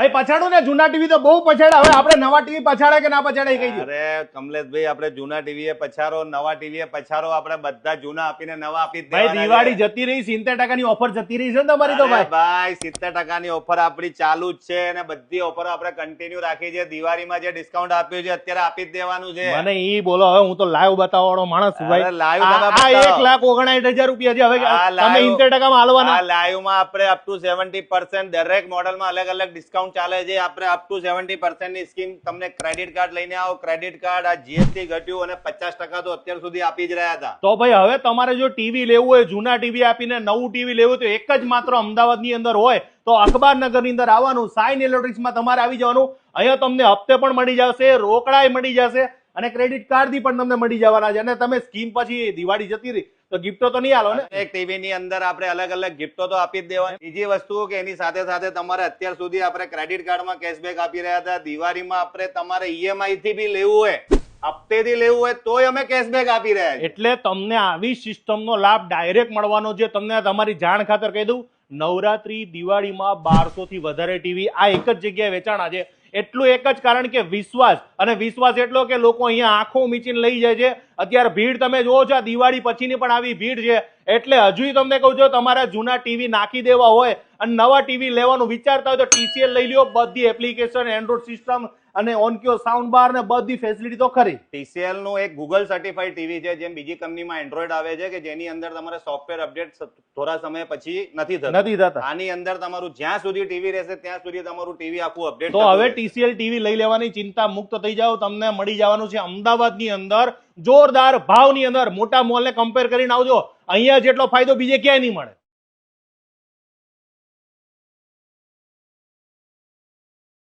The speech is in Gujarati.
ભાઈ પછાડો ને, જૂના ટીવી તો બહુ પછાડ્યા. હવે આપણે નવા ટીવી પછાડે કે ના પછાડે કઈ દો. અરે કમલેશભાઈ, આપણે જૂના ટીવી પછારો, નવા ટીવી પછારો, આપણે બધા જૂના આપીને નવા આપી જ ભાઈ દેવાના દિવાળી છે. જતી રહી, 70% ની ઓફર જતી રહી છે ને તમારી તો અરે ભાઈ. ભાઈ 70% ની ઓફર આપણી ચાલુ જ છે અને બધી ઓફર આપણે કન્ટિન્યુ રાખી છે. દિવાળીમાં જે ડિસ્કાઉન્ટ આપ્યું છે અત્યારે આપી જ દેવાનું છે. મને ઈ બોલો, હવે હું તો લાઈવ બતાવવાનો માણસ છું ભાઈ. અરે live તમે આ બતાવો. 1,59,000 રૂપિયા છે. હવે આ તમે live- 70% માં હાલવાના. આ લાઈવ માં આપણે અપ ટુ 70% દરેક મોડલમાં અલગ અલગ ડિસ્કાઉન્ટ ચાલે છે. આપણે અપ ટુ 70% ની સ્કીમ તમને ક્રેડિટ કાર્ડ લઈને આવો. ક્રેડિટ કાર્ડ આ જીએસટી ઘટ્યું અને 50% તો અત્યાર સુધી આપી જ રહ્યા હતા. તો ભાઈ હવે તમારે જો ટીવી લેવું હોય, જૂના ટીવી આપીને નવું ટીવી લેવું હોય, તો એક જ માત્ર અમદાવાદની અંદર હોય તો અખબારનગર ની અંદર આવવાનું. સાઇન ઇલેક્ટ્રોનિક્સમાં તમારે આવી જવાનું. અહીંયા તમને હપ્તે પણ મળી જશે, રોકડાય મળી જશે અને ક્રેડિટ કાર્ડ થી પણ તમને મળી જવાના છે. અને તમે સ્કીમ પછી દિવાળી જતી રહી તો ગિફ્ટો તો નહીં આલો ને. એક ટીવી ની અંદર આપણે અલગ અલગ ગિફ્ટો તો આપી જ દેવાની. બીજી વસ્તુ કે એની સાથે સાથે તમારે અત્યાર સુધી આપણે ક્રેડિટ કાર્ડમાં કેશબેક આપી રહ્યા હતા. દિવાળીમાં આપણે તમારે ઈએમઆઈ થી બી લેવું હોય, હપ્તેથી લેવું હોય તોય અમે કેશબેક આપી રહ્યા છીએ. એટલે તમને આવી સિસ્ટમનો લાભ ડાયરેક્ટ મળવાનો છે. તમને તમારી જાણ ખાતર કહી દઉં, નવરાત્રી દિવાળીમાં 1200 થી વધારે ટીવી આ એક જ જગ્યાએ વેચાણા છે. એટલું એક જ કારણ કે વિશ્વાસ, અને વિશ્વાસ એટલો કે લોકો અહીંયા આંખો મીચીને લઈ જાય છે. અત્યારે ભીડ તમે જોવો છો, દિવાળી પછીની પણ આવી ભીડ છે. એટલે હજુ તમને કહું છું, તમારા જૂના ટીવી નાખી દેવા હોય અને નવા ટીવી લેવાનું વિચારતા હોય તો TCL લઈ લ્યો. બધી એપ્લિકેશન, એન્ડ્રોઇડ સિસ્ટમ અને ઓનક્યો સાઉન્ડ બાર ને બધી ફેસિલિટી તો ખરી. TCL નું એક ગૂગલ સર્ટિફાઈડ ટીવી છે, જેમ બીજી કંપનીમાં એન્ડ્રોઇડ આવે છે કે જેની અંદર તમારે સોફ્ટવેર અપડેટ થોડા સમય પછી નથી થતા. આની અંદર તમારું જ્યાં સુધી ટીવી રહેશે ત્યાં સુધી તમારું ટીવી આખું અપડેટ. તો હવે TCL ટીવી લઈ લેવાની ચિંતા મુક્ત થઈ જાઓ. તમને મળી જવાનું છે અમદાવાદની અંદર જોરદાર ભાવની અંદર. મોટા મોલ ને કમ્પેર કરીને આવજો. અહીંયા જેટલો ફાયદો બીજે ક્યાંય નહીં મળે.